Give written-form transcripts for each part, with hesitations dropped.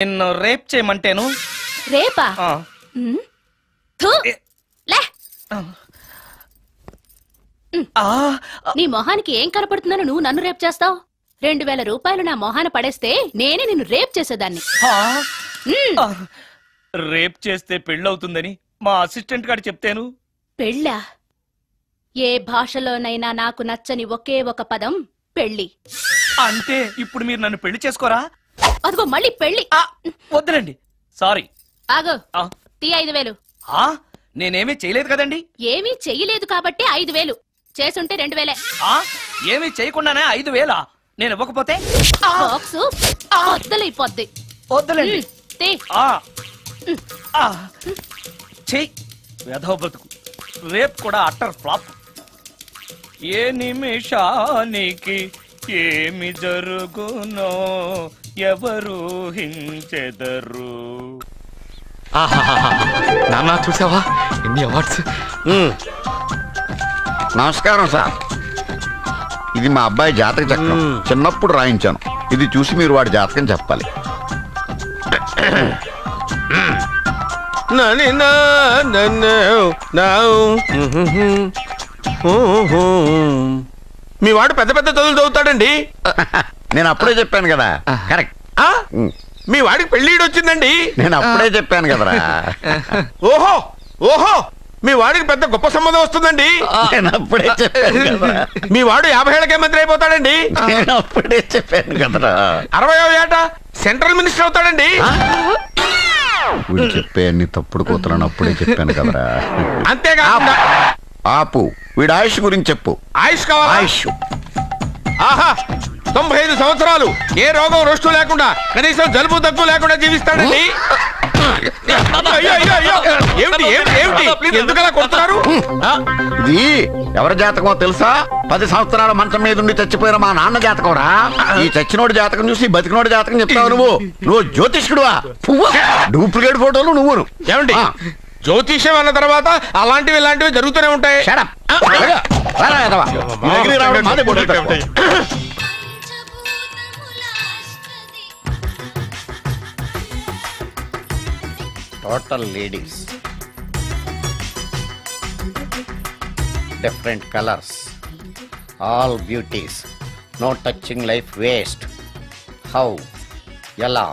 నిన్ను రేప్ చేయమంటేను. రేపా? నీ మొహానికి ఏం కనపడుతుందని నువ్వు నన్ను రేప్ చేస్తావు? 2000 రూపాయలు నా మొహాన పడేస్తే నేనే నిన్ను రేప్ చేసేదాన్ని. రేప్ చేస్తే పెళ్ళవుతుందని మా అసిస్టెంట్ గారు చెప్తేను. పెళ్ళా? ఏ భాషలోనైనా నాకు నచ్చని ఒకే ఒక పదం పెళ్లి. అంటే ఇప్పుడు మీరు నన్ను పెళ్లి చేసుకోరా? అదిగో మళ్ళీ పెళ్లి. వద్దులండి, సారీ. ఆగో, తీ 5000. నేనేమీ చేయలేదు కదండి. ఏమీ చెయ్యలేదు కాబట్టి 5000. చేసుంటే 2000. ఏమీ చేయకుండానే 5000? నేను ఇవ్వకపోతే బాక్సు వద్దలైపోద్ది. వద్దులండి. చెయ్యి వెధవ బతుకు. రేప్ కూడా అట్టర్ ఫ్లాప్. ఏ నిమిషానికి ఏమి జరుగునో ఎవరు హించెదరు. నాన్న చూసావా ఎన్ని అవార్డ్స్. నమస్కారం సార్. ఇది మా అబ్బాయి జాతక చక్రం. చిన్నప్పుడు రాయించాను. ఇది చూసి మీరు వాడి జాతకం చెప్పాలి. మీ వాడు పెద్ద పెద్ద చదువులు చదువుతాడండి. నేను అప్పుడే చెప్పాను కదా. కరెక్ట్. మీ వాడికి పెళ్ళిడు వచ్చిందండి. నేను అప్పుడే చెప్పాను కదరా. ఓహో ఓహో, మీ వాడికి పెద్ద గొప్ప సంబంధం వస్తుందండి. నేను అప్పుడే చెప్పాను కదా. మీ వాడు 50 ఏళ్ళకే మంత్రి అయిపోతాడండి. నేను అప్పుడే చెప్పాను కదరా. 60వ ఏట సెంట్రల్ మినిస్టర్ అవుతాడండి. వీడు చెప్పే అన్ని తప్పుడు కూతురని అప్పుడే చెప్పాను కదరా. అంతేకాదు. ఆపు, వీడి ఆయుష్ గురించి చెప్పు. ఆయుష్ కావాలా? ఆయుష్. ఆహా, 95 సంవత్సరాలు ఏ రోగం రోస్టు లేకుండా, కనీసం జలుబు దగ్గు లేకుండా జీవిస్తాడండి. ఎందుకలా కొడుతున్నారు? ఇది ఎవరి జాతకమో తెలుసా? 10 సంవత్సరాల మంచం మీద ఉండి చచ్చిపోయిన మా నాన్న జాతకం రా. ఈ చచ్చినోడి జాతకం చూసి బతికినోడి జాతకం చెప్తావు నువ్వు జ్యోతిష్కుడువా? డూప్లికేట్ ఫోటోలు నువ్వును. ఏమండి, జ్యోతిష్యం అన్న తర్వాత అలాంటివి ఇలాంటివి జరుగుతూనే ఉంటాయి. Total ladies, different colours, all beauties, no touching life waste. How? ఎలా?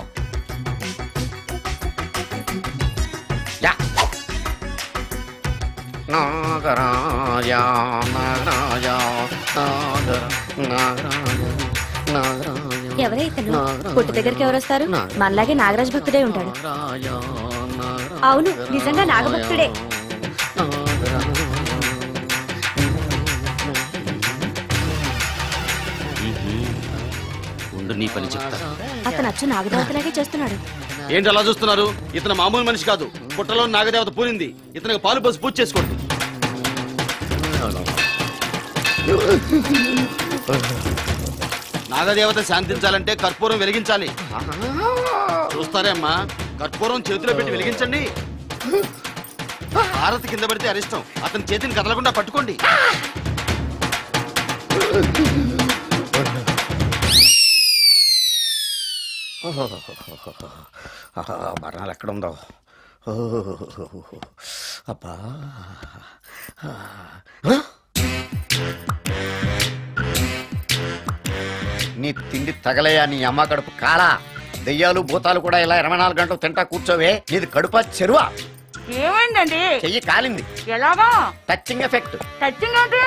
నాగరాజ నాగరాజ ఎవరైతను పుట్టు దగ్గరికి ఎవరు వస్తారు? మనలాగే నాగరాజ భక్తుడే ఉంటాడు. అవును, నిజంగా నాగభక్తుడే. నీ పని చెప్తా. అతను అచ్చు నాగదేవతలాగే చేస్తున్నాడు. ఏంటి అలా చూస్తున్నారు? ఇతను మామూలు మనిషి కాదు. పుట్టలో నాగదేవత పూరింది. ఇతనికి పాలు పోసి పూజ చేసుకోండి. నాగదేవత శాంతించాలంటే కర్పూరం వెలిగించాలి. చూస్తారే అమ్మా, కర్పూరం చేతిలో పెట్టి వెలిగించండి. హారతి కింద పడితే అరిష్టం. అతని చేతిని కదలకుండా పట్టుకోండి. మరణాలు ఎక్కడుందో. అబ్బా, నీ తిండి తగలయా నీ అమ్మ కడుపు కాలా. దెయ్యాలు భూతాలు కూడా ఇలా 24 గంటలు తింటా కూర్చోవే. నీది కడుపా చెరువా? ఏమైందండి? చెయ్యి కాలింది. ఎలాగా? Touching effect. టచింగ్ అంటే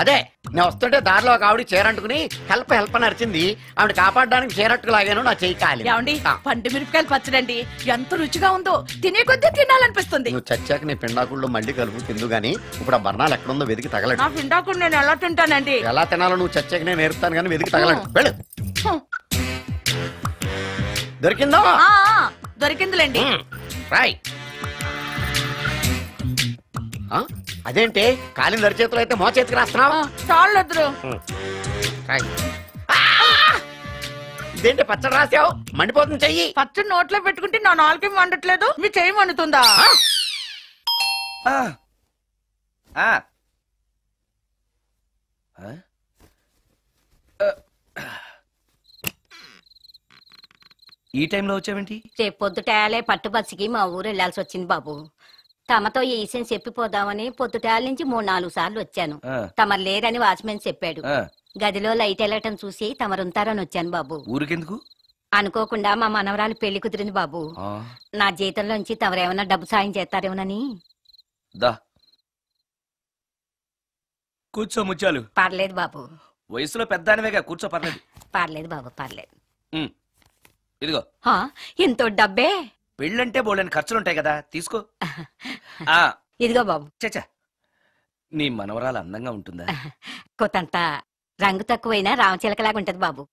అదే, నేను వస్తుంటే దారిలో ఒక ఆవిడ చీరంటుకుని హెల్ప్ అని అరిచింది. ఆవిడ కాపాడడానికి చీరట్టుకు లాగాను, నా చెయ్యి కాలింది. ఏమండి, పండు మిరపకాయలు పచ్చడండి ఎంత రుచిగా ఉందో, తినే కొద్దీ తినాలనిపిస్తుంది. నువ్వు చచ్చాక నీ పిండాకుళ్ళు మళ్ళీ కలుపు తిందు గానీ ఇప్పుడు ఆ బర్ణాలు ఎక్కడుందో వెతికి తగలడు. నా పిండాకుడు నేను ఎలా తింటానండి? ఎలా తినాలో నువ్వు చచ్చాక నేను నేర్పుతాను కానీ వెతికి తగలడు. వెళ్ళు. దొరికిందా? దొరికిందిలేండి. రాయ్. అదేంటి కాలిన దరిచేతులు అయితే మో చేతికి రాస్తున్నావా? చాలొద్దు. ఇదేంటి పచ్చడి రాసావు? మండిపోతుంది చెయ్యి. పచ్చడి నోట్లో పెట్టుకుంటే నా నాలుగు మండట్లేదు, మీ చెయ్యి మండుతుందా? ఈ టైంలో వచ్చావేంటి? రేపు పొద్దుటాలే పట్టుబస్సుకి మా ఊరు వెళ్లాల్సి వచ్చింది బాబు. తమతో ఈ విషయం చెప్పిపోదామని పొద్దుటాల నుంచి 3-4 సార్లు వచ్చాను. తమరు లేరని వాచ్మెన్ చెప్పాడు. గదిలో లైట్ వెళ్ళటం చూసి తమరుంటారని వచ్చాను బాబు. ఊరికెందుకు? అనుకోకుండా మా మనవరాలు పెళ్లి కుదిరింది బాబు. నా జీతంలోంచి తమరేమన్నా డబ్బు సాయం చేస్తారేమోనని. దా కూర్చో ముత్యాలు. పర్లేదు బాబు. వయసులో పెద్దానివేగా, కూర్చో. పర్లేదు పర్లేదు బాబు పర్లేదు. ఇదిగో ఎంతో డబ్బే. పెళ్ళంటే బోళ్ళని ఖర్చులుంటాయి కదా, తీసుకో. ఇదిగో బాబు. చచ్చా, నీ మనవరాలు అందంగా ఉంటుందా? కొత్తంత రంగు తక్కువైనా రామచిలకలాగా ఉంటది బాబు.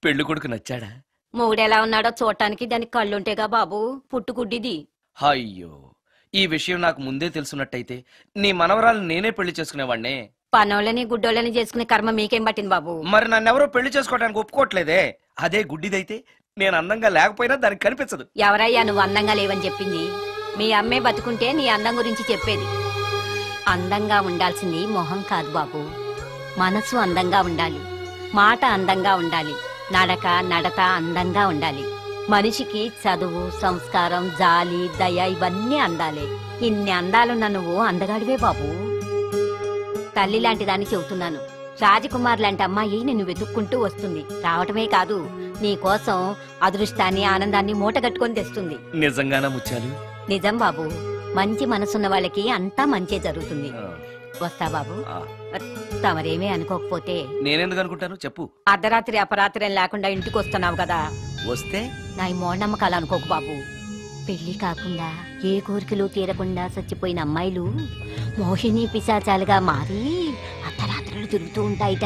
పెళ్లి కొడుకు నచ్చాడా? మూడెలా ఉన్నాడో చూడటానికి దానికి కళ్ళుంటేగా బాబు, పుట్టుకుడ్డిది. అయ్యో, ఈ విషయం నాకు ముందే తెలుసున్నట్టయితే నీ మనవరాలు నేనే పెళ్లి చేసుకునేవాడినే. పనోళ్ళని గుడ్డోళ్ళని చేసుకునే కర్మ మీకేం పట్టింది బాబు? మరి నన్నెవరో పెళ్లి చేసుకోవడానికి ఒప్పుకోవట్లేదే. అదే గుడ్డిదైతే నేను అందంగా లేకపోయినా దానికి కనిపించదు. ఎవరయ్యా నువ్వు అందంగా లేవని చెప్పింది? మీ అమ్మే బతుకుంటే నీ అందం గురించి చెప్పేది. అందంగా ఉండాల్సింది మొహం కాదు బాబు, మనసు అందంగా ఉండాలి, మాట అందంగా ఉండాలి, నడక నడత అందంగా ఉండాలి. మనిషికి చదువు, సంస్కారం, జాలి, దయ ఇవన్నీ అందాలే. ఇన్ని అందాలున్న నువ్వు అందగాడివే బాబు. తల్లి లాంటి దాన్ని చెబుతున్నాను. రాజకుమార్ లాంటి అమ్మాయి నిన్ను వెతుక్కుంటూ వస్తుంది. రావటమే కాదు, నీ కోసం అదృష్టాన్ని, ఆనందాన్ని మూటగట్టుకొని తెస్తుంది. నిజంగానా ముత్యాలు? నిజం బాబు. మంచి మనసున్న వాళ్ళకి అంతా మంచే జరుగుతుంది. వస్తా బాబు. తమరేమీ అనుకోకపోతే. నేనెందుకు అనుకుంటాను చెప్పు. అర్ధరాత్రి అపరాత్రి లేకుండా ఇంటికి వస్తున్నావు కదా, వస్తే నా ఈ మూఢనమ్మకాలు అనుకోకు బాబు. పెళ్లి కాకుండా ఏ కోరికలు తీరకుండా చచ్చిపోయిన అమ్మాయిలు మోహిని పిశాచాలుగా మారి అర్ధరాత్రులు తిరుగుతూ ఉంటాయిట.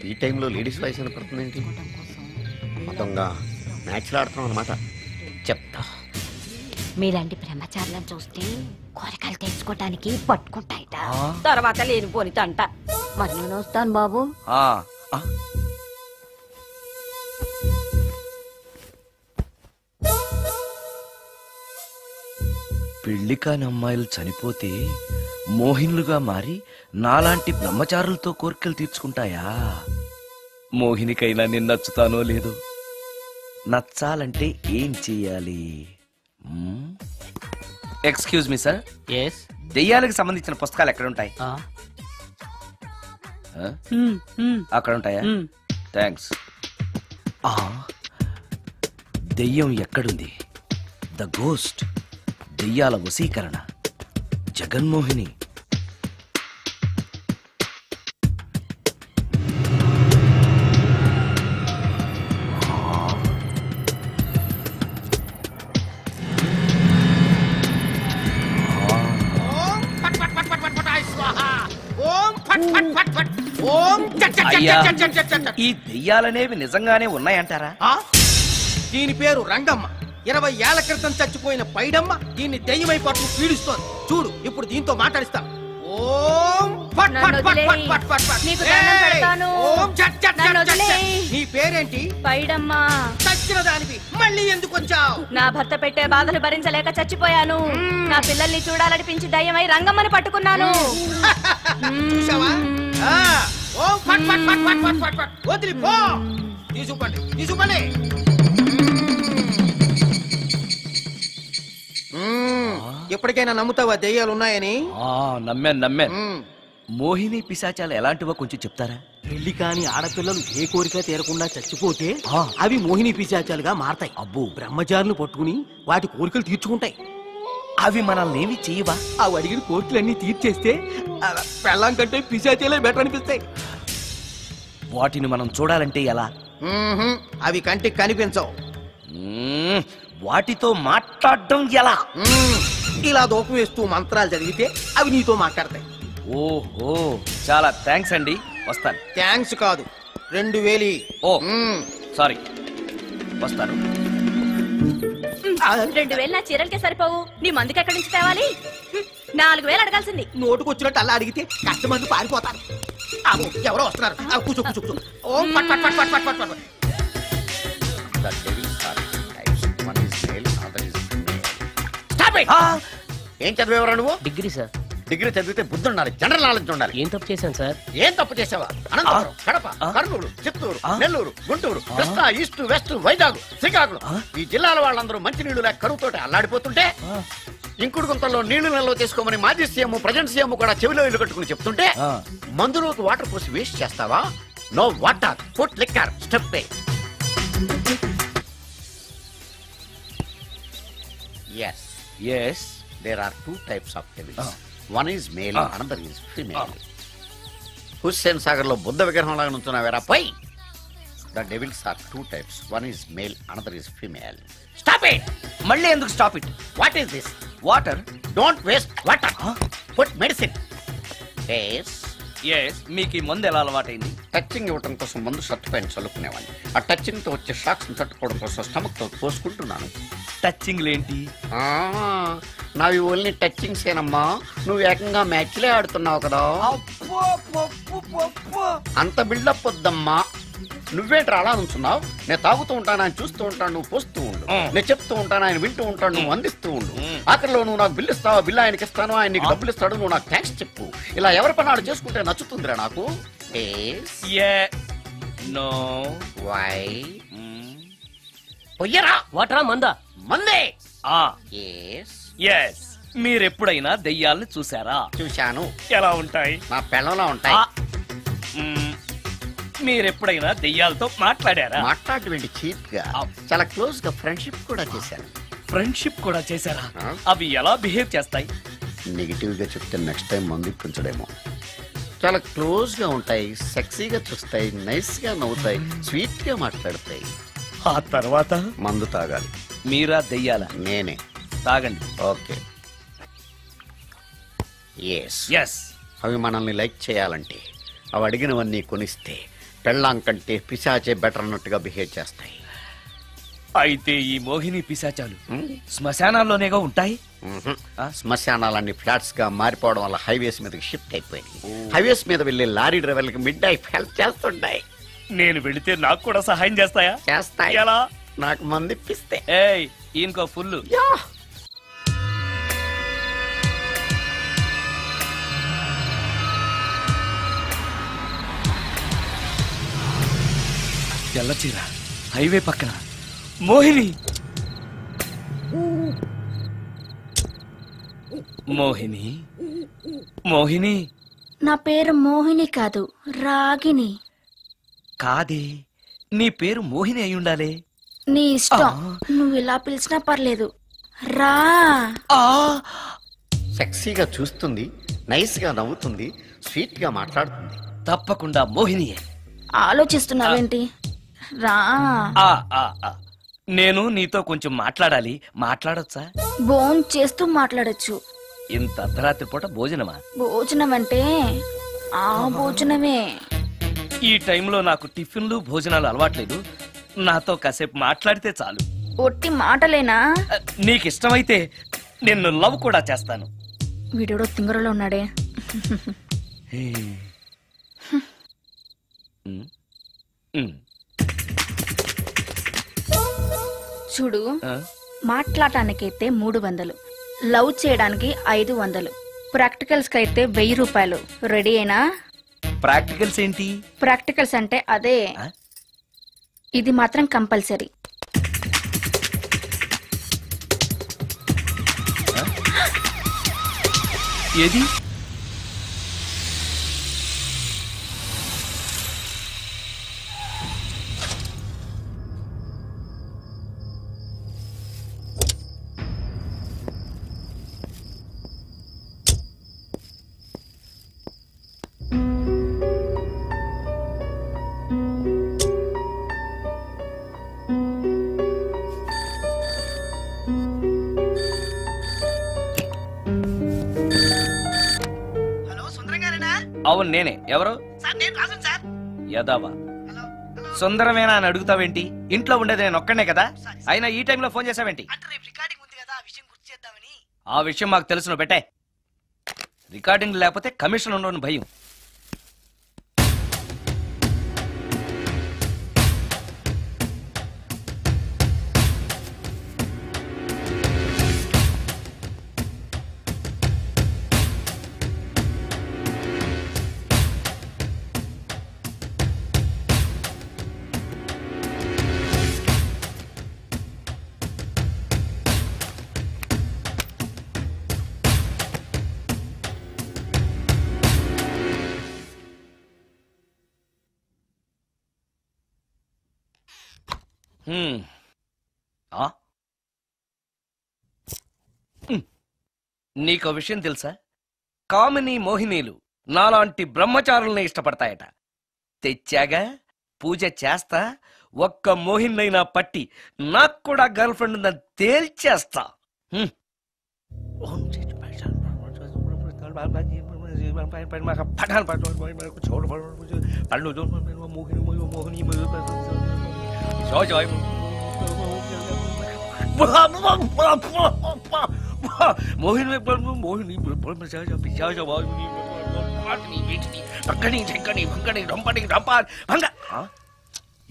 ఈ టైంలో లేడీస్ వాయిస్ వినపడుతుందేంటి? మొత్తంగా మ్యాచ్లు ఆడుతున్నాం అనమాట. చెప్తా. మీలాంటి బ్రహ్మచారులను చూస్తే కోరికలు తెచ్చుకోవటానికి పట్టుకుంటాయిట. తర్వాత లేనిపోని తంట. మరి నేను వస్తాను బాబు. పెళ్లి కాని అమ్మాయిలు చనిపోతే మోహినులుగా మారి నాలాంటి బ్రహ్మచారులతో కోరికలు తీర్చుకుంటాయా? మోహినికైనా నేను నచ్చుతానో లేదో. నచ్చాలంటే ఏం చెయ్యాలి? Excuse me sir. దెయ్యాలకు సంబంధించిన పుస్తకాలు ఎక్కడ ఉంటాయి? అక్కడ ఉంటాయా? థ్యాంక్స్. దెయ్యం ఎక్కడుంది? ద గోస్ట్, దెయ్యాల వశీకరణ, జగన్మోహిని. ఈ దెయ్యాలనేవి నిజంగానే ఉన్నాయంటారా? దీని పేరు రంగమ్మ. 20 ఏళ్ల క్రితం చచ్చిపోయిన పైడమ్మ దీన్ని దెయ్యమై పట్టు పీడిస్తోంది. చూడు, ఇప్పుడు దీంతో మాట్లాడిస్తా. నీ పేరేంటి? పైడమ్మా. చచ్చిన దానివి మళ్ళీ ఎందుకు వచ్చావు? నా భర్త పెట్టే బాధలు భరించలేక చచ్చిపోయాను. నా పిల్లల్ని చూడాలనిపించి దయ్యమై రంగమ్మని పట్టుకున్నాను. చూసావా? వదిలిపో. తీసుకుపండి, తీసుకుపండి. ఎప్పటికైనా నమ్ముతావా దెయ్యాలు ఉన్నాయని? నమ్మాను. మోహిని పిశాచాలు ఎలాంటివో కొంచెం చెప్తారా? పెళ్లి కాని ఆడపిల్లలు ఏ కోరిక తీరకుండా చచ్చిపోతే అవి మోహిని పిశాచాలుగా మారతాయి. అబ్బో, బ్రహ్మచారులు పట్టుకుని వాటి కోరికలు తీర్చుకుంటాయి. అవి మనల్ని ఏమి చేయవా? అవి అడిగిన కోరికలన్నీ తీర్చేస్తే పెళ్ళం కంటే పిశాచాలే బెటర్ అనిపిస్తాయి. వాటిని మనం చూడాలంటే ఎలా? అవి కంటికి కనిపించవు. వాటితో మాట్లాడడం ఎలా? ఇలా దూపం వేస్తూ మంత్రాలు చదివితే అవి నీతో మాట్లాడతాయి. ఓహో, చాలా థ్యాంక్స్ అండి. వస్తాను. థ్యాంక్స్ కాదు, 2000. ఓ సారీ, వస్తాను. 2000 నా చీరలకే సరిపోవు. నీ మందుకి ఎక్కడి నుంచి తేవాలి? 4000 అడగాల్సింది. నోటుకు వచ్చినట్టు అలా అడిగితే కష్టమంది పారిపోతారు. ఎవరో వస్తున్నారు. కూర్చో కూర్చో కూర్చో. ఓం పట్ పట్ పట్ పట్ పట్ పట్. ఏం చదివేవరా నువ్వు? Degree sir. డిగ్రీ చదివితే బుద్ధి ఉండాలి, జనరల్ నాలెడ్జ్ ఉండాలి. ఏం తప్పు చేశాను సార్? ఏం తప్పు చేసావా? అనంతపురం, కడప, కర్నూలు, చిత్తూరు, నెల్లూరు, గుంటూరు, కృష్ణా, ఈస్ట్, వెస్ట్, వైజాగ్, శ్రీకాకుళం ఈ జిల్లాల వాళ్ళందరూ మంచినీళ్లు లేక కరువుతోటి అల్లాడిపోతుంటే ఇంకుడు గుంతల్లో నీళ్లు నిల్వ చేసుకోమని మాజీ సీఎం ప్రజెంట్ సీఎం కూడా చెవిలో ఇల్లు కట్టుకుని చెప్తుంటే మందులోకి వాటర్ పోసి వేస్ట్ చేస్తావా? No water, put liquor, step పే. Yes. There are two types of devils. One is male, another is female. Hussain Sagar లో బుద్ధ విగ్రహం లాగా నుంచున్నావేరా పై. The devils are two types. One is male, another is female. Stop it! మళ్ళీ ఎందుకు stop it? What is this? Water. Don't waste water. Put medicine. Yes. మీకు ఈ మందు ఎలా అలవాటైంది? టచింగ్ ఇవ్వడం కోసం ముందు షర్ట్ పైన చల్లుకునేవాడిని. ఆ టచింగ్ తో వచ్చే షాక్స్ తట్టుకోవడం కోసం స్టమక్ తో పోసుకుంటున్నాను. టచింగ్ ఏంటి? నావి ఓన్లీ టచింగ్స్ ఏనమ్మా. నువ్వు ఏకంగా మ్యాచ్లే ఆడుతున్నావు కదా. అంత బిల్డప్ వద్దమ్మా. నువ్వేంట్రా అలా నుంచున్నావు? నేను తాగుతూ ఉంటాను, ఆయన చూస్తూ ఉంటాను, నువ్వు పోస్తూ ఉండు. నేను చెప్తూ ఉంటాను, ఆయన వింటూ ఉంటాడు, నువ్వు అందిస్తూ ఉండు. ఆఖరిలో నువ్వు నాకు బిల్లు ఇస్తావా, బిల్లు ఆయనకి ఇస్తాను, ఆయన నీకు డబ్బులు ఇస్తాడు, నువ్వు నాకు థ్యాంక్స్ చెప్పు. ఇలా ఎవరి పని ఆడు చేసుకుంటే నచ్చుతుందిరా నాకు. నో. వై? పొయ్యరా. వాటరా మందా? మందే. మీరెప్పుడైనా దెయ్యాల్ని చూసారా? చూశాను. ఎలా ఉంటాయి? నా పెళ్ళంలో ఉంటాయి. మీరెప్పుడైనా దెయ్యాలతో మాట్లాడారా? మాట్లాడేటువంటి చీప్ గా చాలా క్లోజ్ గా ఫ్రెండ్షిప్ కూడా చేశాను. ఫ్రెండ్షిప్ కూడా చేశారా? అవి ఎలా బిహేవ్ చేస్తాయి? నెగిటివ్ గా చెప్తే నెక్స్ట్ టైం మందు ఇప్పించడేమో. చాలా క్లోజ్ గా ఉంటాయి, సెక్సీగా చూస్తాయి, నైస్ గా నవ్వుతాయి, స్వీట్ గా మాట్లాడతాయి. ఆ తర్వాత మందు తాగాలి. మీరా దెయ్యాల? నేనే. తాగండి. ఓకే. ఎస్. అవి మనల్ని లైక్ చేయాలంటే అవి అడిగినవన్నీ కొనిస్తే పెళ్ళాం కంటే పిశాచే బెటర్ అన్నట్టుగా బిహేవ్ చేస్తాయి. అయితే ఈ మోహిని పిశాచాలు శ్మశానాల్లోనేగా ఉంటాయి? శ్మశానాలన్నీ ఫ్లాట్స్ గా మారిపోవడం వల్ల హైవేస్ మీదకి షిఫ్ట్ అయిపోయింది. హైవేస్ మీద వెళ్లే లారీ డ్రైవర్లకి మిడ్ నైట్ హెల్ప్ చేస్తుంటాయి. నేను వెళితే నాకు కూడా సహాయం చేస్తాయా? చేస్తాయి. ఎలా? నాకు మంది ఇప్పిస్తే. ఈయనకో ఫుల్. తెల్లచీర, హైవే పక్కన మోహిని. మోహిని, మోహిని. నా పేరు మోహిని కాదు, రాగిని. కాదే, నీ పేరు మోహిని అయి ఉండాలి. నీ ఇష్టం, నువ్వు ఇలా పిలిచినా పర్లేదు. రా. సెక్సీగా చూస్తుంది, నైస్ గా నవ్వుతుంది, స్వీట్ గా మాట్లాడుతుంది. తప్పకుండా మోహినియే. ఆలోచిస్తున్నావేంటి? రా. నేను నీతో కొంచెం మాట్లాడాలి. మాట్లాడొచ్చా? భోజనం చేస్తూ మాట్లాడొచ్చు. ఇంత అర్ధరాత్రి పూట భోజనమా? భోజనం అంటే ఆ భోజనమే. ఈ టైంలో నాకు టిఫిన్లు భోజనాలు అలవాట్లేదు. నాతో కాసేపు మాట్లాడితే చాలు. ఒట్టి మాటలేనా? నీకిష్టమైతే నిన్ను లవ్ కూడా చేస్తాను. వీడెవడో తింగరలో ఉన్నాడే. చూడు, మాట్లాడటానికైతే 300, లవ్ చేయడానికి 500, ప్రాక్టికల్స్ కి అయితే 1000 రూపాయలు. రెడీ అయినా? ప్రాక్టికల్స్ ఏంటి? ప్రాక్టికల్స్ అంటే అదే. ఇది మాత్రం కంపల్సరీ. ఏది? అవును నేనే. ఎవరు? యదావా సుందరమేనా అని అడుగుతావేంటి? ఇంట్లో ఉండేది నేను ఒక్కనే కదా. అయినా ఈ టైంలో ఫోన్ చేసావేంటి? ఆ విషయం మాకు తెలుసును పెట్టే. రికార్డింగ్ లేకపోతే కమిషన్ ఉండని భయం. నీకో విషయం తెలుసా? కామిని మోహినీలు నాలాంటి బ్రహ్మచారుల్ని ఇష్టపడతాయట. తెచ్చాగా, పూజ చేస్తా, ఒక్క మోహినైనా పట్టి నాకు కూడా గర్ల్ ఫ్రెండ్ ఉందని తేల్చేస్తా. మోహిని మోహిని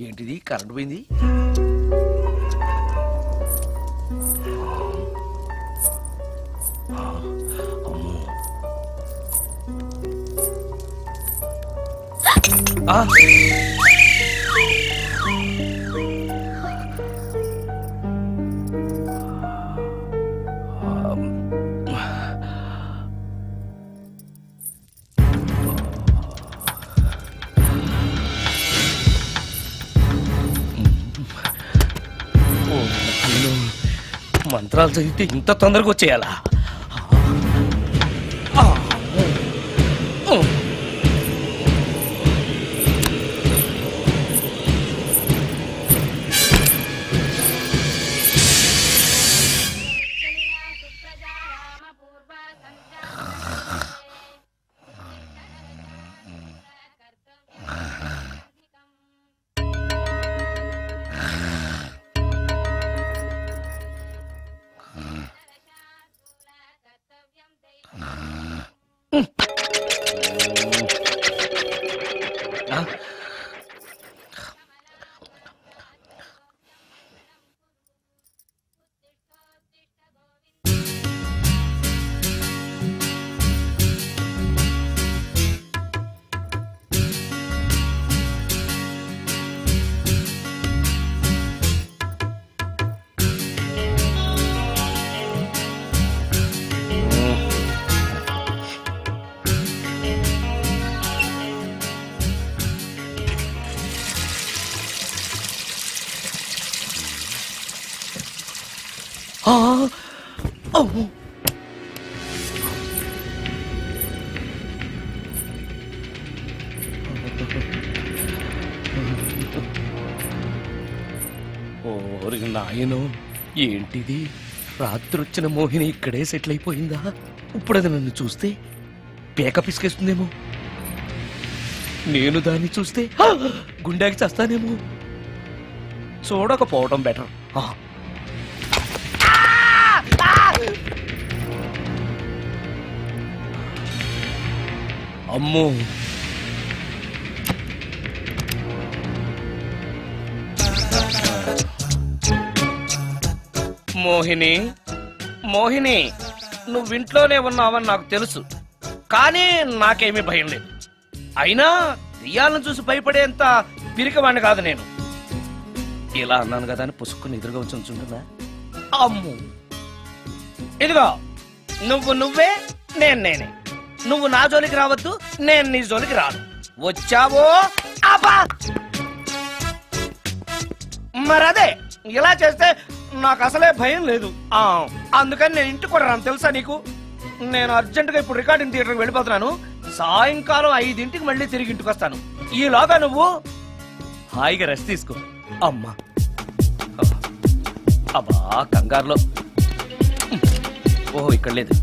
ఏంటిది? కరెంట్ పోయింది. మంత్రాలు చదివితే ఇంత తొందరగా వచ్చేయాలా? నాయనో, ఏంటిది? రాత్రొచ్చిన మోహిని ఇక్కడే సెటిల్ అయిపోయిందా? ఇప్పుడు అది నన్ను చూస్తే పేక పిసికేస్తుందేమో. నేను దాన్ని చూస్తే గుండెకి చస్తానేమో. చూడకపోవడం బెటర్. అమ్మో, మోహిని మోహిని, నువ్వింట్లోనే ఉన్నావని నాకు తెలుసు, కానీ నాకేమీ భయం లేదు. అయినా దెయ్యాలను చూసి భయపడేంత పిరికవాణ్ణి కాదు నేను. ఇలా అన్నాను కదా అని పుసుక్కుని ఎదురుగా వచ్చి ఉంచుంటుందా? అమ్ము, ఇదిగో నువ్వే, నేనే. నువ్వు నా జోలికి రావద్దు, నేను నీ జోలికి రాను. వచ్చావో అబ్బా! మరదే, ఇలా చేస్తే నాకు అసలే భయం లేదు. అందుకని నేను ఇంటికి కూడా రాను, తెలుసా నీకు? నేను అర్జెంటుగా ఇప్పుడు రికార్డింగ్ థియేటర్కి వెళ్ళిపోతున్నాను. సాయంకాలం 5ంటికి మళ్ళీ తిరిగి ఇంటికి వస్తాను. ఈలోగా నువ్వు హాయిగా రెస్ట్ తీసుకో. అమ్మా, అబ్బా కంగారులో. ఓహో, ఇక్కడ లేదు.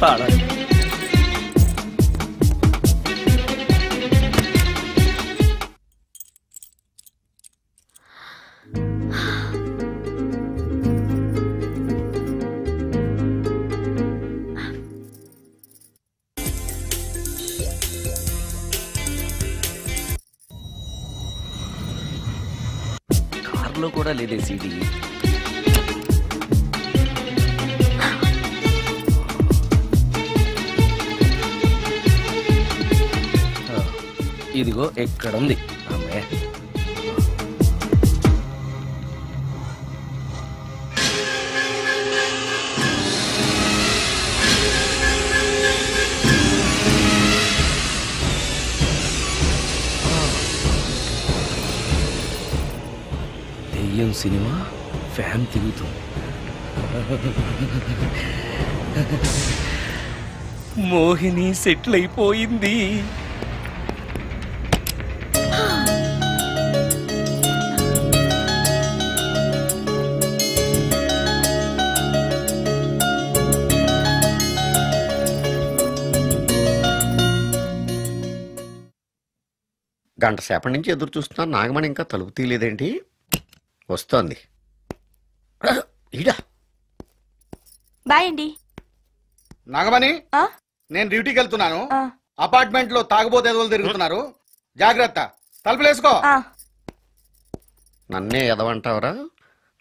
తాళాలి. కార్లో కూడా లేదే సీడీ. ఇదిగో ఎక్కడుంది. అమ్మే, దెయ్యం సినిమా ఫ్యాన్ తిరుగుతుంది. మోహిని సెటిల్ అయిపోయింది. గంట సేపటి నుంచి ఎదురు చూస్తున్నా, నాగమణి ఇంకా తలుపు తీయలేదేంటి? వస్తోంది. ఈడా బాయ్ అండి. నాగమణి, నేను డ్యూటీకి వెళ్తున్నాను. అపార్ట్మెంట్ లో తాగుబోతే ఎదువులు తిరుగుతున్నారు, జాగ్రత్త. తలుపులేసుకో. నన్నే ఎదవంటావరా?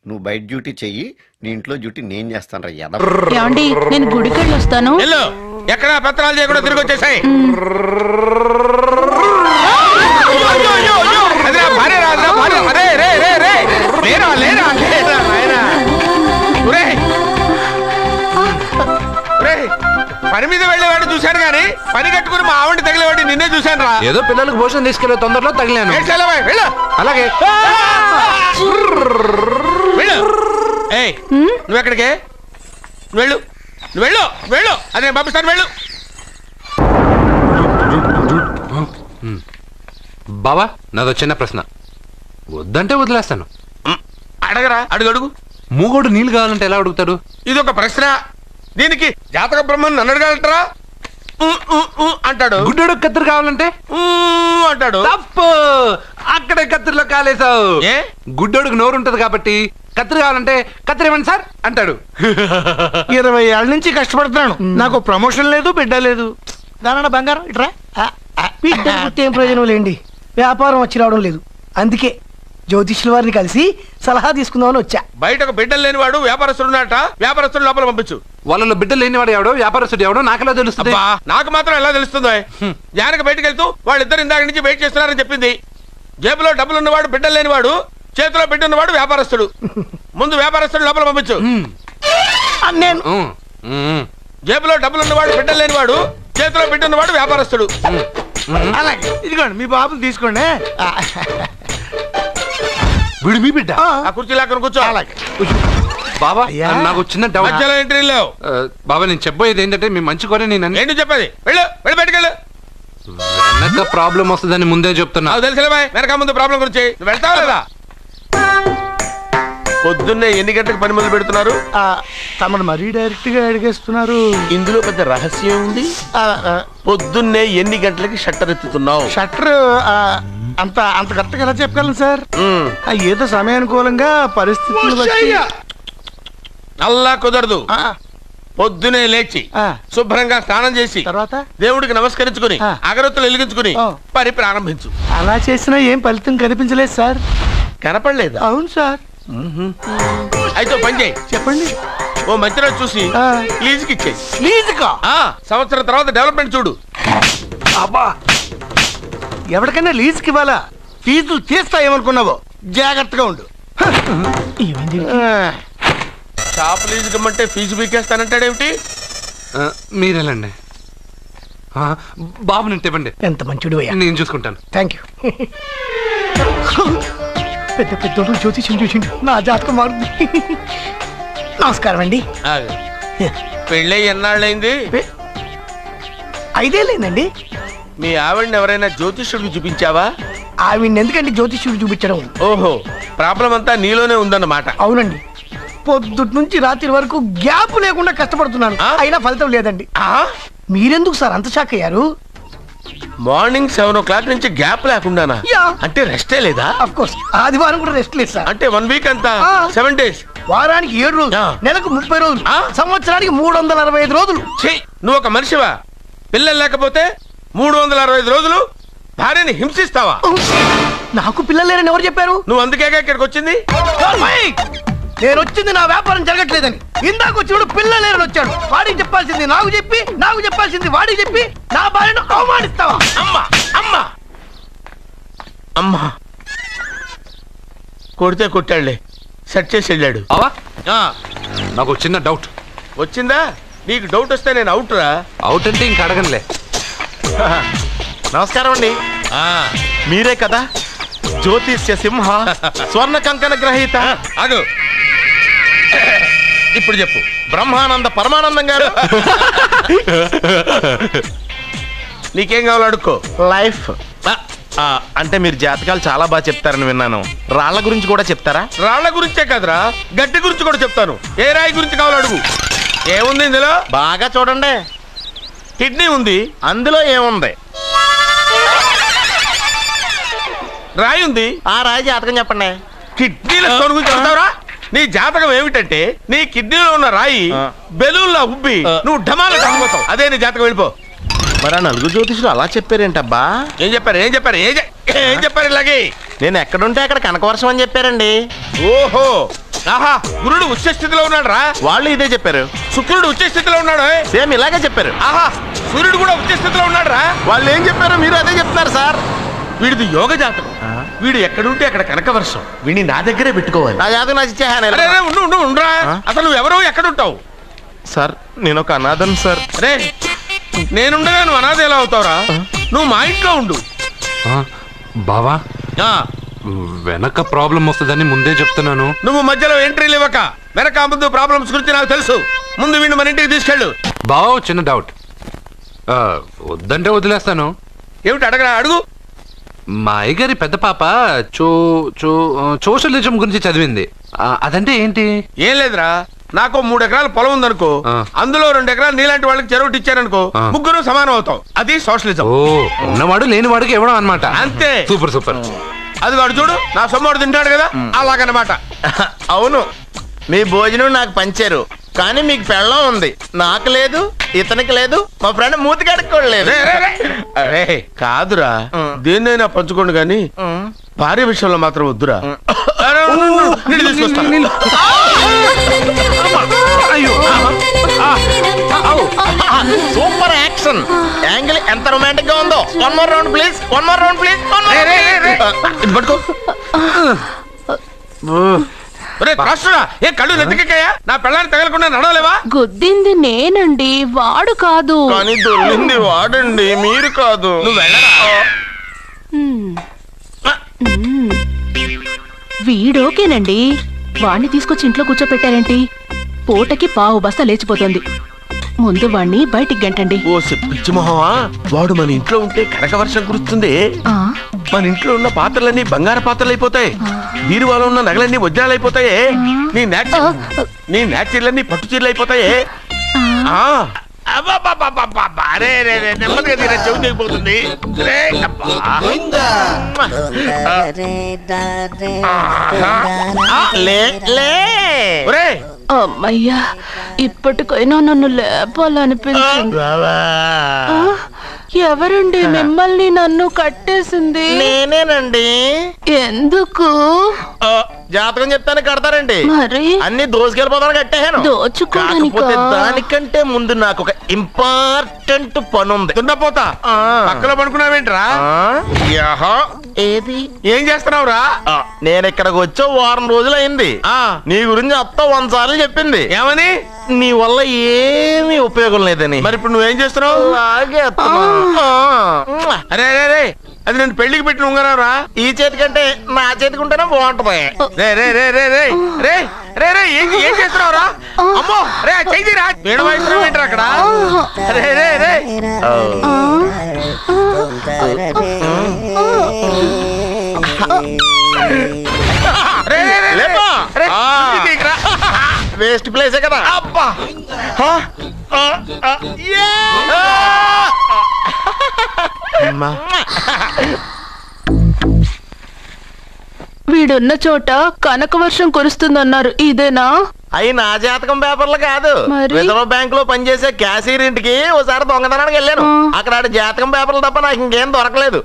నువ్వు బయట డ్యూటీ చెయ్యి, నీ ఇంట్లో డ్యూటీ నేను చేస్తాను రా. ఏమండి, నేను గుడికి వెళ్ళి వస్తాను. ఎక్కడ పత్రాలు చేయకుండా తిరిగి వచ్చేసాయి. పని మీద వెళ్ళేవాడిని చూశాను కానీ పని కట్టుకుని మా ఆవిడ తగిలేవాడిని నిన్నే చూశాను రా. ఏదో పిల్లలకు భోజనం తీసుకెళ్లే తొందరలో తగిలాను. అలాగే నువ్వు ఎక్కడికే? వెళ్ళు, నువ్వు వెళ్ళు, వెళ్ళు. అదే పంపిస్తాను, వెళ్ళు. బావా, నాదో చిన్న ప్రశ్న. వద్దంటే వదిలేస్తాను. అడగరా, అడుగు అడుగు. మూగోడు నీళ్ళు కావాలంటే ఎలా అడుగుతాడు? ఇది ఒక ప్రశ్న. దీనికి జాతక బ్రహ్మను నన్ను అడగలటరా? అంటాడు. గుడ్డోడు కత్తిరి కావాలంటే అంటాడు. తప్పు, అక్కడే కత్తిరిలో కాలేసావు. గుడ్డోడుకు నోరు ఉంటది కాబట్టి కత్తిరి కావాలంటే కత్తిరి ఇవ్వండి సార్ అంటాడు. 20 ఏళ్ళ నుంచి కష్టపడుతున్నాను, నాకు ప్రమోషన్ లేదు, బిడ్డ లేదు. దానన్న బంగారం ఇట్రా. బిడ్డ పుట్టి ఏం ప్రయోజనం లేండి, వ్యాపారం వచ్చి రావడం లేదు. అందుకే జ్యోతిష్యుల వారిని కలిసి సలహా తీసుకుందామని వచ్చా. బయటకు బిడ్డలు లేనివాడు వ్యాపారస్తుడు ఉన్నట. వ్యాపారస్తుడు లోపల పంపించు. వాళ్ళలో బిడ్డలు లేనివాడు ఎవడో వ్యాపారస్తుడు ఎవడో నాకెలా తెలుస్తుంది? నాకు మాత్రం ఎలా తెలుస్తుందో? జానకి బయటకు వెళ్తూ వాళ్ళిద్దరు ఇందాక నుంచి వెయిట్ చేస్తున్నారని చెప్పింది. జేబులో డబ్బులు ఉన్నవాడు బిడ్డలు లేనివాడు, చేతిలో బిడ్డ ఉన్నవాడు వ్యాపారస్తుడు. ముందు వ్యాపారస్తుడు లోపల పంపించు. నేను జేబులో డబ్బులు ఉన్నవాడు బిడ్డలు లేనివాడు, చేతిలో బిడ్డ ఉన్నవాడు వ్యాపారస్తుడు. అలాగే, ఇదిగోండి మీ బాబుని తీసుకోండి. వీడు మీ బిడ్డ? ఆ కుర్చీ లేకుండా కూర్చో. బాబా, నాకు చిన్న డౌట్. మధ్యలో ఎంట్రీ లేవు. బాబా, నేను చెప్పబోయేది ఏంటంటే మీ మంచి కోరే నేను ఏంటి చెప్పేది? వెళ్ళు, వెళ్ళి బయటకు వెళ్ళు. వెనక ప్రాబ్లం వస్తుందని ముందే చెప్తున్నా. తెలుసులే బాయ్, వెనక ముందు ప్రాబ్లం గురించి. నువ్వు వెళ్తావా లేదా? పొద్దున్నే ఎన్ని గంటలకు పని మొదలు పెడుతున్నారు? తమను మరీ డైరెక్ట్ గా అడిగేస్తున్నారు. ఇందులో పెద్ద రహస్యం ఉంది. పొద్దున్నే ఎన్ని గంటలకి షట్టర్ ఎత్తుతున్నావు? షట్టర్ అంత కరెక్ట్గా ఎలా చెప్పగలను సార్? ఏదో సమయానుకూలంగా పరిస్థితులు బట్టి. అల్లా కుదరదు. పొద్దునే లేచి శుభ్రంగా స్నానం చేసి తర్వాత దేవుడికి నమస్కరించుకుని అగరత్తులు వెలిగించుకుని పని ప్రారంభించు. అలా చేసినా ఏం ఫలితం కనిపించలేదు సార్. కనపడలేదు? అవును సార్. అయితే పని చేయి. చెప్పండి. ఓ మంచి రోజు చూసి లీజుకి ఇచ్చేయి. లీజుకా? సంవత్సరం తర్వాత డెవలప్మెంట్ చూడు. అబ్బా, ఎవరికైనా లీజుకి ఇవ్వాలా? ఫీజులు తీస్తాయేమనుకున్నావో, జాగ్రత్తగా ఉండు. షాప్ లీజుకి ఇమ్మంటే ఫీజు పీకేస్తానంటాడేమిటి? మీరేలండి బాబు, నేను ఇవ్వండి. ఎంత మంచిడు, నేను చూసుకుంటాను. Thank you. పెద్ద పెద్దోడు జ్యోతిష్యం చూసిండు, నా జాతకం మారుంది. నమస్కారం అండి. పెళ్ళై ఎన్నాళ్ళైంది? 5 ఏళ్ళైందండి. మీ ఆవిడని ఎవరైనా జ్యోతిష్యుడికి చూపించావా? ఆవిడ్ని ఎందుకండి జ్యోతిష్యుడు చూపించడం? ఓహో, ప్రాబ్లం అంతా నీలోనే ఉందన్నమాట. అవునండి, పొద్దుటి నుంచి రాత్రి వరకు గ్యాప్ లేకుండా కష్టపడుతున్నాను, అయినా ఫలితం లేదండి. మీరెందుకు సార్ అంత షాక్ అయ్యారు? మార్నింగ్ 7 o'clock నుంచి గ్యాప్ లేకుండానా? అంటే రెస్టే లేదా? ఆఫ్ కోర్స్, ఆదివారం కూడా రెస్ట్ లేదు సార్. అంటే 1 వీక్ అంతా 7 days. వారానికి 7 రోజులు, నెలకు 30 రోజులు, సంవత్సరానికి 365 రోజులు. నువ్వు ఒక మనిషివా? పిల్లలు లేకపోతే 365 రోజులు భార్యని హింసిస్తావా? నాకు పిల్లలు లేరని ఎవరు చెప్పారు? నువ్వు అందుకేగా ఇక్కడికి వచ్చింది. నేను వచ్చింది నా వ్యాపారం జరగట్లేదని. ఇందాక వచ్చినప్పుడు పిల్లలు లేరని వచ్చాడు. వాడికి చెప్పాల్సింది నాకు చెప్పి, నాకు చెప్పాల్సింది వాడికి చెప్పి నా భార్యను అవమానిస్తావా? అమ్మా అమ్మా అమ్మా, కొడితే కొట్టాడులే, సెట్ చేసి వెళ్ళాడు. నాకు చిన్న డౌట్ వచ్చిందా? నీకు డౌట్ వస్తే నేను అవుట్ రా. అవుట్ అంటే ఇంక అడగనులే. నమస్కారం అండి. ఆ మీరే కదా జ్యోతిష్య సింహ స్వర్ణ కంకణ గ్రహీత. అగు ఇప్పుడు చెప్పు. బ్రహ్మానంద పరమానందం గారు నీకేం కావాలో అడుక్కో. లైఫ్. అంటే మీరు జాతకాలు చాలా బాగా చెప్తారని విన్నాను. రాళ్ల గురించి కూడా చెప్తారా? రాళ్ల గురించే కదరా, గట్టి గురించి కూడా చెప్తాను. ఏ రాయి గురించి కావాలో అడుగు. ఏముంది ఇందులో? బాగా చూడండి. కిడ్నీ ఉంది. అందులో ఏముంది? రాయి ఉంది. ఆ రాయి జాతకం చెప్పండి. కిడ్నీల స్టోన్ గురించి చెప్తావురా? నీ జాతకం ఏమిటంటే నీ కిడ్నీలో ఉన్న రాయి బెలూన్లా ఉబ్బి నువ్వు ఢమాల చచ్చిపోతావు. అదే నీ జాతకం. వెళ్ళిపో. మరి ఆ నలుగురు జ్యోతిషులు అలా చెప్పారేంటబ్బా? ఏం చెప్పారు ఏం చెప్పారు ఇలాగే? నేను ఎక్కడుంటే అక్కడ కనకవర్షం అని చెప్పారండి. ఓహో, ఆహా, గురుడు ఉచ్చ స్థితిలో ఉన్నాడు రా. వాళ్ళు ఇదే చెప్పారు. శుక్రుడు ఉచ్చ స్థితిలో ఉన్నాడు. సేమ్ ఇలాగే చెప్పారు. ఆహా, సూర్యుడు కూడా ఉచ్చ స్థితిలో ఉన్నాడు రా. వాళ్ళు ఏం చెప్పారు మీరు అదే చెప్తున్నారు సార్. వీడిది యోగ జాతకం. వీడు ఎక్కడుంటే అక్కడ కనకవర్షం. వీడిని నా దగ్గరే పెట్టుకోవాలి. నా జాతకం నాకు ఇచ్చేహాను. ఉండరా. అసలు నువ్వెవరో ఎక్కడుంటావు? సార్ నేను ఒక అనాథను సార్. అరే, నేనుండగా నువ్వు అనాథ ఎలా అవుతావురా? నువ్వు మా ఇంట్లో ఉండు. బావా, వెనక ప్రాబ్లం వస్తుందని ముందే చెప్తున్నాను. నువ్వు మధ్యలో ఎంట్రీలు ఇవ్వక. వెనక ముందు ప్రాబ్లమ్స్ గురించి నాకు తెలుసు. ముందు వీడిని మన ఇంటికి తీసుకెళ్ళు. బావా, చిన్న డౌట్. వద్దంటే వదిలేస్తాను. ఏమిటి అడగరా? అడుగు. మా అయ్యగారి పెద్ద పాప సోషలిజం గురించి చదివింది. అదంటే ఏంటి? ఏం లేదురా, నాకు 3 ఎకరాల పొలం ఉందనుకో, అందులో 2 ఎకరాలు నీలాంటి వాళ్ళకి చెరువు ఇచ్చారనుకో, ముగ్గురు సమానం అవుతాం. అది సోషలిజం. ఉన్నవాడు లేనివాడికి ఇవ్వడం అనమాట. అంతే. Super super. అది వాడు చూడు, నా సొమ్మడు తింటాడు కదా, అలాగనమాట. అవును, మీ భోజనం నాకు పంచారు, కానీ మీకు పెళ్ళం ఉంది, నాకు లేదు, ఇతనికి లేదు, మా ఫ్రెండ్ మూతి కడుక్కోలేదు. కాదురా, దేన్నైనా పంచుకోండి గాని భార్య విషయంలో మాత్రం వద్దురా. సూపర్ యాక్షన్ యాంగిల్ ఎంత రొమాంటిక్ గా ఉందో. One more round please. పట్టుకో. ఏ కళ్ళు నెత్తికెక్కాయా? నా పెళ్ళాన్ని తగలకుండా నడవలేవా? గుద్దింది నేనండి, వాడు కాదు. కానీ దొల్లింది వాడండి, మీరు కాదు. నువ్వు వెళ్ళరా. వీడోకేనండి, వాణ్ణి తీసుకొచ్చి ఇంట్లో కూర్చోపెట్టారేంటి? పూటకి పావు బస్తా లేచిపోతుంది. ముందు వాణ్ణి బయటికి గంటండి. ఓ పిచ్చి మొహమా, వాడు మన ఇంట్లో ఉంటే కనకవర్షం కురుస్తుంది. మన ఇంట్లో ఉన్న పాత్రలన్నీ బంగారు పాత్రలు అయిపోతాయి. బీరువాలో ఉన్న నగలన్నీ వజ్రాలు అయిపోతాయి. నీ నేచర్లన్నీ పట్టు చీరలు అయిపోతాయి. నెమ్మదిగా తీరా, చెవి తెగిపోతుంది. అమ్మయ్యా, ఇప్పటికైనా నన్ను లేపాలనిపించింది. ఎవరండి మిమ్మల్ని నన్ను కట్టేసింది? నేనేనండి. ఎందుకు? జాతకం చెప్తాను కడతారండి. మరి అన్ని దోసుకెళ్ళిపోతాను కట్టేహాను. కాకపోతే దానికంటే ముందు నాకు ఒక ఇంపార్టెంట్ పని ఉంది. దున్నపోతా పక్కలో పడుకున్నావేంట్రా? ఏది ఏం చేస్తున్నావురా? నేను ఇక్కడికి వచ్చే 1 వారం రోజులు అయింది. నీ గురించి అత్త 100 సార్లు చెప్పింది. ఏమని? నీ వల్ల ఏమీ ఉపయోగం లేదని. మరి ఇప్పుడు నువ్వేం చేస్తున్నావు? అరే అరే, అది నేను పెళ్లికి పెట్టిన ఉంగరారా. ఈ చేతి కంటే నా చేతికి ఉంటేనే బాగుంటది. ఏం చేస్తున్నావురా? అమ్మో, రే చెయ్యిరా. వీణ వాయిస్తున్నావు ఏంట్రా అక్కడ? రే రే రే వేస్ట్ ప్లేసే కదా. అబ్బా, వీడున్న చోట కనకవర్షం కురుస్తుందన్నారు, ఇదేనా? అయి నా జాతకం పేపర్లు కాదు. రిజర్వ్ బ్యాంక్ లో పనిచేసే క్యాషియర్ ఇంటికి ఓసారి దొంగతనానికి వెళ్ళాను. అక్కడ జాతకం పేపర్లు తప్ప నాకు ఇంకేం దొరకలేదు.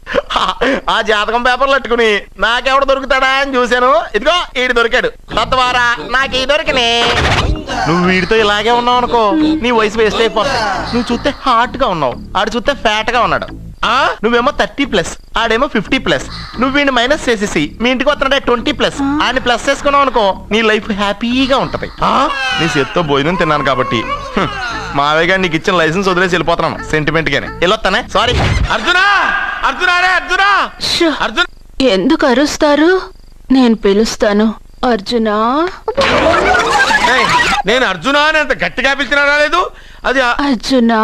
ఆ జాతకం పేపర్లు పట్టుకుని నాకెవడు దొరుకుతాడా అని చూశాను. ఇదిగో ఈడు దొరికాడు. తద్వారా నాకు ఈ దొరికినే. నువ్వు వీడితో ఇలాగే ఉన్నావు అనుకో, నీ వయసు వేస్ట్ అయిపోతుంది. నువ్వు చూస్తే హాట్ గా ఉన్నావు, ఆడు చూస్తే ఫ్యాట్ గా ఉన్నాడు. నువ్వేమో 30+, ఆడేమో 50+. నువ్వు వీడిని మైనస్ చేసేసి మీ ఇంటికి వస్తున్నాడే 20+, ఆయన ప్లస్ చేసుకున్నావు అనుకో, నీ లైఫ్ హ్యాపీగా ఉంటది. నీ చేత్తో భోజనం తిన్నాను కాబట్టి మావయ్య గారు నీకు ఇచ్చిన లైసెన్స్ వదిలేసి వెళ్ళిపోతున్నాను సెంటిమెంట్ గానే. వెళ్ళొస్తానే. సారీ. అర్జునా, అర్జునా రే అర్జునా, అర్జున్ ఎందుకు అరుస్తారు? నేను పిలుస్తాను. అర్జునా. నేను అర్జునా అని అంత గట్టిగా పిలిచినా రాలేదు. అది అర్జునా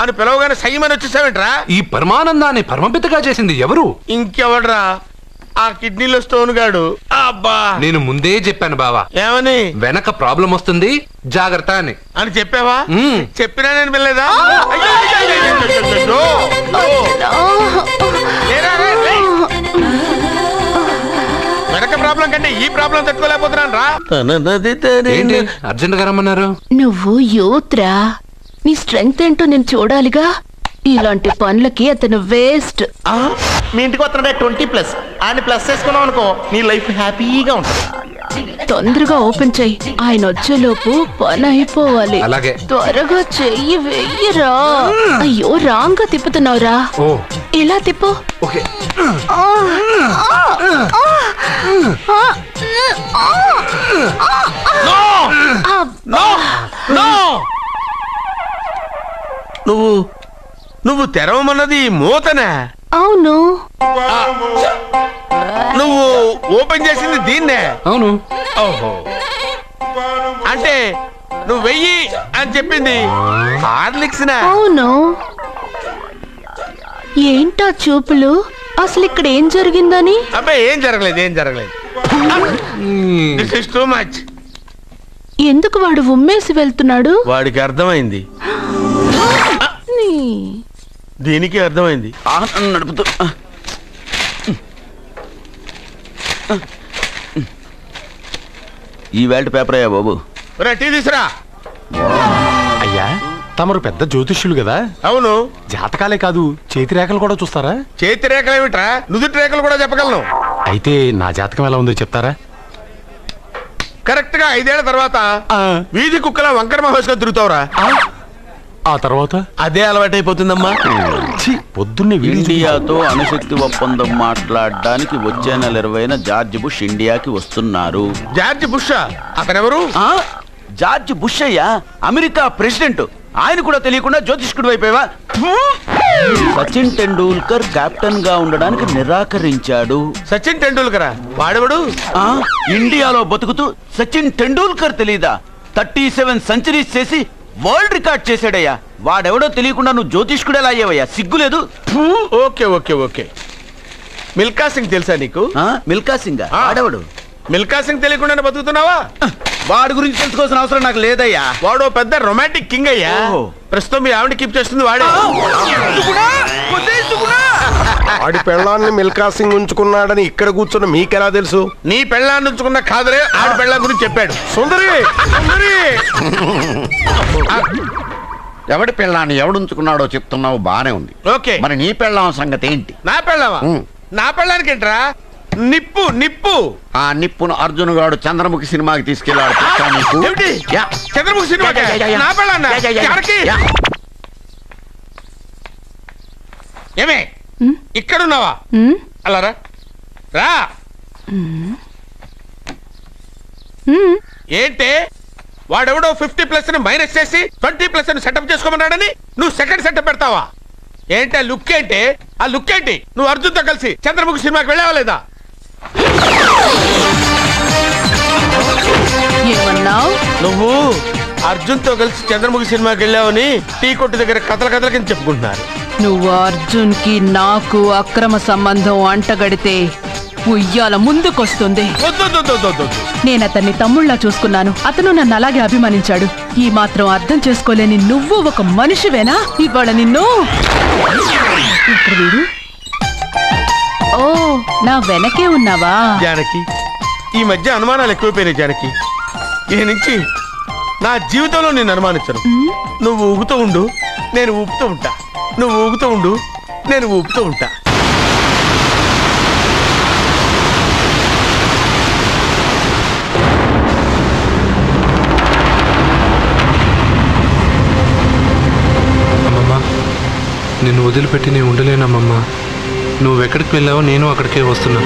అని పిలవగానే సైమని వచ్చేసావేంట్రా? ఈ పరమానందాన్ని పరమపితగా చేసింది ఎవరు? ఇంకెవడ్రా? ఆ కిడ్నీలో స్టోన్ గాడు. అబ్బా, నేను ముందే చెప్పాను బావా. ఏమని? వెనక ప్రాబ్లం వస్తుంది, జాగ్రత్త అని. అని చెప్పావా? చెప్పినా నేను వెళ్ళలేదా? వెనక ప్రాబ్లం కంటే ఈ ప్రాబ్లం తట్టుకోలేకపోతున్నాను రా. అర్జెంట్ గా రమ్మన్నారు. నువ్వు యూత్రా, నీ స్ట్రెంగ్త్ ఏంటో నేను చూడాలిగా. ఇలాంటి పనులకి అతను వేస్ట్. మీ ఇంటికి వస్తున్నాడే 20+ ఆయన ప్లస్ చేసుకున్నావు అనుకో, నీ లైఫ్ హ్యాపీగా ఉంటుంది. తొందరగా ఓపెన్ చెయ్యి, ఆయన వచ్చేలోపు పని అయిపోవాలి. అలాగే. త్వరగా చెయ్యి వెయ్యరా. అయ్యో రాంగ్ గా తిప్పుతున్నావురా. ఇలా తిప్పు. ఓకే. నువ్వు తెరవమన్నది మూతనే? అవును. నువ్వు ఓపెన్ చేసింది దీన్నే? అవును. ఓహో, అంటే నువ్వు వెయ్యి అని చెప్పింది హార్లిక్స్? అవును. ఏంటా చూపులు? అసలు ఇక్కడ ఏం జరిగిందని? అబ్బాయి ఏం జరగలేదు. This is too much. ఎందుకు వాడు ఉమ్మేసి వెళ్తున్నాడు? వాడికి అర్థమైంది, దీనికి అర్థమైంది. నడుపుతూ ఈ వేల్ట్ పేపర్ అయ్యా బాబు. టీ తీసురా. అయ్యా తమరు పెద్ద జ్యోతిష్యులు కదా? అవును. జాతకాలే కాదు, చేతి రేఖలు కూడా చూస్తారా? చేతి రేఖలు ఏమిట్రా, నుదుటి రేఖలు కూడా చెప్పగలను. అయితే నా జాతకం ఎలా ఉందో చెప్తారా? కరెక్ట్ గా 5 ఏళ్ల తర్వాత వీధి కుక్కల వంకర మహేష్గా తిరుగుతావురా. ఆ తర్వాత అదే అలవాటైపోతుందమ్మా. పొద్దున్నే ఇండియాతో అణుశక్తి ఒప్పందం మాట్లాడడానికి వచ్చే నెల 20న జార్జ్ బుష్ ఇండియాకి వస్తున్నారు. జార్జ్ బుష్ అతనెవరు? జార్జ్ బుష్ అయ్యా, అమెరికా ప్రెసిడెంట్. ఆయన కూడా తెలియకుండా జ్యోతిష్కుడు వైపోయావా? సచిన్ టెండూల్కర్ కెప్టెన్ గా ఉండడానికి నిరాకరించాడు. సచిన్ టెండూల్కర్ వాడెవడు? ఇండియాలో బతుకుతూ సచిన్ టెండూల్కర్ తెలీదా? 37 సెంచరీస్ చేసి వరల్డ్ రికార్డ్ చేశాడయ్యా. వాడెవడో తెలియకుండా నువ్వు జ్యోతిష్కుడు ఎలా అయ్యావయ్యా? సిగ్గులేదు? Okay okay okay. Milkha Singh తెలుసా నీకు? మిల్కా సింగ్ వాడెవడు? మిల్కా సింగ్ తెలియకుండా బతుకుతున్నావా? వాడి గురించి తెలుసుకోవాల్సిన అవసరం నాకు లేదయ్యా. వాడు పెద్ద రొమాంటిక్ కింగ్ అయ్యా. ప్రస్తుతం మీ ఆవిడ కీప్ చేస్తుంది వాడే. వాడి పెళ్ళాన్ని మిల్కా సింగ్ ఉంచుకున్నాడని ఇక్కడ కూర్చున్న మీకెలా తెలుసు? నీ పెళ్ళాన్ని ఉంచుకున్న కాదరే ఆడి పెళ్ళ గురించి చెప్పాడు. సుందరి ఎవడి పెళ్ళాన్ని ఎవడుంచుకున్నాడో చెప్తున్నావు, బానే ఉంది. ఓకే, మరి నీ పెళ్ళాం సంగతి ఏంటి? నా పెళ్ళావా? నా పెళ్ళానికి ఏంట్రా? నిప్పు నిప్పు. ఆ నిప్పును అర్జున్ గాడు చంద్రముఖి సినిమాకి తీసుకెళ్ళాడు. చంద్రముఖి సినిమా నా పెళ్ళాన్న ఏమే ఇక్కడున్నావా? అలా రా రా. ఏంటే వాడెవడో 50+ మైనస్ చేసి 20+ సెటప్ చేసుకోమన్నాడని నువ్వు సెకండ్ సెటప్ పెడతావా? ఏంటి ఆ లుక్? ఏంటి ఆ లుక్? ఏంటి నువ్వు అర్జున్తో కలిసి చంద్రముఖి సినిమాకి వెళ్ళావా లేదా? నువ్వు అర్జున్తో కలిసి చంద్రముఖి సినిమాకి వెళ్ళావని టీ కొట్టు దగ్గర కథల కింద చెప్పుకుంటున్నారు. నువ్వు అర్జున్ కి నాకు అక్రమ సంబంధం అంటగడితే ఉయ్యాల ముందుకొస్తుంది. నేను అతన్ని తమ్ముళ్ళ చూసుకున్నాను. అతను నన్ను అలాగే అభిమానించాడు. ఈ మాత్రం అర్థం చేసుకోలేని నువ్వు ఒక మనిషివేనా? ఇవాళ నిన్ను ఓ నా వెనకే ఉన్నావా? జానకి, ఈ మధ్య అనుమానాలు ఎక్కువైపోయినాయి జానకి. ఈ నుంచి నా జీవితంలో నేను అనుమానించను. నువ్వు ఊగుతూ ఉండు, నేను ఊపుతూ ఉంటా. నువ్వు ఊగుతూ ఉండు, నేను ఊపుతూ ఉంటా. అమ్మమ్మ, నిన్ను వదిలిపెట్టి నేను ఉండలేనమ్మమ్మ. నువ్వెక్కడికి వెళ్ళావో నేను అక్కడికే వస్తున్నా.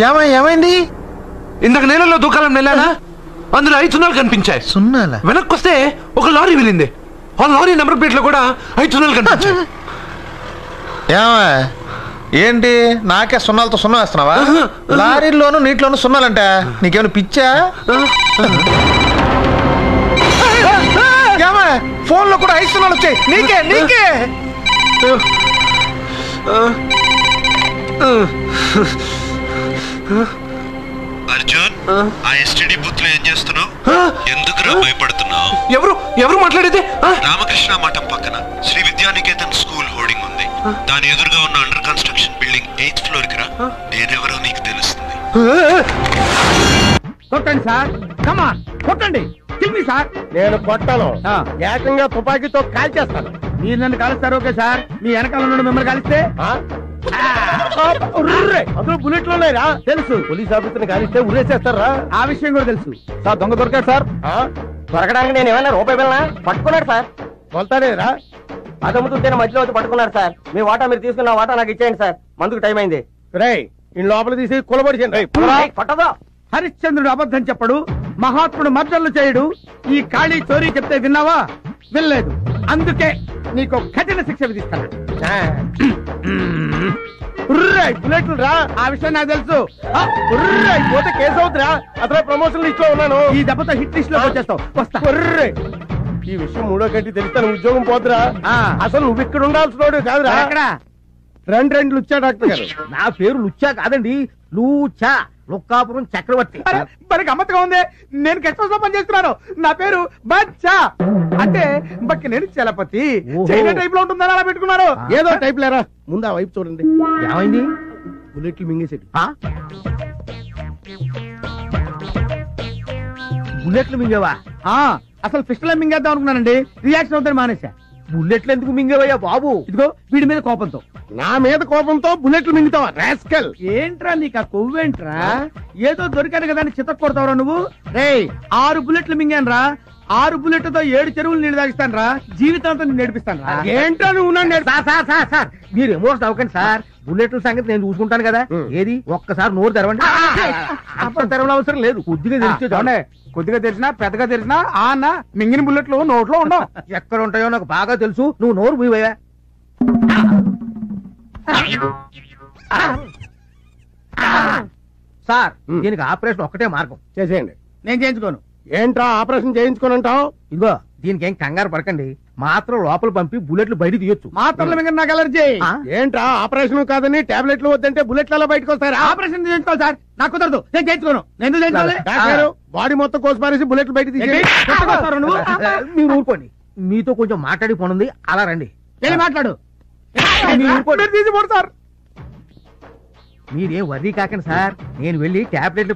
ఏమైంది? ఇందాక నీళ్ళలో దూకాలని వెళ్ళానా, అందులో 5 సున్నాలు కనిపించాయి. సున్నాలా? వెనక్కి వస్తే ఒక లారీ వెళ్ళింది. ఆ లారీ నెంబర్ ప్లేట్ లో కూడా 5 సున్నాలు కనిపించాయి. ఏంటి నాకే సున్నాలతో సున్నా వేస్తున్నావా? లారీల్లోనూ నీటిలోనూ సున్నాలంట. నీకేమైనా పిచ్చా? ఫోన్ లో కూడా 5 సున్నాలు వచ్చాయి. నీకే అర్జున్, ఆ ఎస్టీడీ బూత్ లో ఏం చేస్తున్నావు? ఎందుకురా భయపడుతున్నావు? ఎవరు మాట్లాడేది? రామకృష్ణ మఠం పక్కన శ్రీ విద్యానికేతన్ స్కూల్ హోర్డింగ్ ఉంది. దాని ఎదురుగా ఉన్న under construction building 8th floor కి రా. నేనెవరో నీకు తెలుస్తుంది. కొట్టండి సార్, కమాన్ కొట్టండి. తిరిగి సార్. నేను కొట్టను, ఏకంగా తుపాకీతో కాల్చేస్తాను. మీరు నన్ను కాలుస్తారు ఓకే సార్, మీ వెనకాల నుండి మిమ్మల్ని కాలిస్తే అందులో బుల్లెట్లు ఉన్నాయిరా. తెలుసు, పోలీస్ ఆఫీసర్ని కాలిస్తే ఉరేసేస్తారా, ఆ విషయం కూడా తెలుసు సార్. దొంగ దొరికాడు సార్. దొరకడానికి నేను ఏమైనా రూపాయి వెళ్ళినా పట్టుకున్నాడు సార్. వెళ్తాడేరా, అదమ్ముతుంటే మధ్యలో వచ్చి పట్టుకున్నాడు సార్. మీ వాటా మీరు తీసుకున్న వాటా నాకు ఇచ్చేయండి సార్, మందుకు టైం అయింది. రే ఈ లోపల తీసి కులబడి పట్టదా. హరిశ్చంద్రుడు అబద్ధం చెప్పడు, మహాత్ముడు మర్డర్లు చేయడు. ఈ ఖాళీ చోరీ చెప్తే విన్నావా? వినలేదు, అందుకే నీకు కఠిన శిక్ష విధిస్తాను. బుల్లెట్లు రా, ఆ విషయం నాకు తెలుసు. పోతే కేసు అవుతురా, అసలు ప్రమోషన్ లిస్ట్ లో ఉన్నాను. ఈ దెబ్బతో హిట్ లిస్ట్ లో వచ్చేస్తావు. వస్తా. ఈ విషయం 3వ గంటకి తెలిస్తే ఉద్యోగం పోతురా. అసలు నువ్వు ఇక్కడ ఉండాల్సిన కాదురా. అక్కడ రెండు లుచ్చా డాక్టర్ గారు. నా పేరు లుచ్చా కాదండి, లూచా, లుక్కాపురం చక్రవర్తి. మరి గమ్మత్తుగా ఉంది, నేను గెస్ట్ హౌస్ లో పనిచేస్తున్నాను. నా పేరు బచ్చా, అంటే బక్కి నేను చలపతి. చైనా టైప్ లో ఉంటుందని అలా పెట్టుకున్నారు. ఏదో టైప్ లేరా, ముందు ఆ వైపు చూడండి. ఏమైంది? బుల్లెట్లు మింగేసేది. బుల్లెట్లు మింగేవా? అసలు పిస్టల్ మింగేద్దాం అనుకున్నానండి, రియాక్షన్ అవుతాను మానేసా. బుల్లెట్లు ఎందుకు మింగేవయ్యా బాబు? ఇదిగో వీడి మీద కోపంతో. నా మీద కోపంతో బుల్లెట్లు మింగుతావా రాస్కల్? ఏంట్రా నీకు ఆ కొవ్వేంట్రా? ఏదో దొరికాను కదా అని చితక్ కొడతావురా నువ్వు. రేయ్ 6 బుల్లెట్లు మింగాను రా, 6 బుల్లెట్లతో 7 చెరువులు నీళ్ళు తాగిస్తాను రా, జీవితాంతం నేను నేర్పిస్తాను రా. ఏంట్రా నువ్వు సార్ మీరు ఎమోషన్ అవ్వకండి సార్, బుల్లెట్ల సంగతి నేను చూసుకుంటాను కదా. ఏది ఒక్కసారి నోరు తెరవండి. అప్పుడు తెరవడం అవసరం లేదు, కొద్దిగా తెలిసి కొద్దిగా తెలిసినా పెద్దగా తెలిసినా ఆ అన్న మింగిన బుల్లెట్లు నోట్లో ఉండవు. ఎక్కడ ఉంటాయో నాకు బాగా తెలుసు, నువ్వు నోరు మూయవయ్యా. సార్ దీనికి ఆపరేషన్ ఒక్కటే మార్గం, చేసేయండి. నేను చేయించుకోను. ఏంట్రా ఆపరేషన్ చేయించుకోనంటావు? ఇదిగో దీనికి ఏం కంగారు పడకండి, మాత్రం లోపల పంపి బుల్లెట్లు బయట తీయొచ్చు. మాత్రలు మింగ నాకు అలర్జీ. ఏంట్రా ఆపరేషన్ కాదని టాబ్లెట్లు వద్దంటే బుల్లెట్లు అలా బయటకు వస్తాయి. ఆపరేషన్ చేయించుకోవాలి సార్, నాకు కుదరదు, నేను చేయించుకోను. నేను చేయించుకోవాలి. బాడీ మొత్తం కోసిపారేసి బుల్లెట్లు బయట తీసి మీరు ఊరుకోండి. మీతో కొంచెం మాట్లాడి పోనుంది, అలా రండి. వెళ్ళి మాట్లాడు. తీసి పోడు సార్. మీరేం వర్రీ కాకండి సార్, నేను వెళ్ళి టాబ్లెట్లు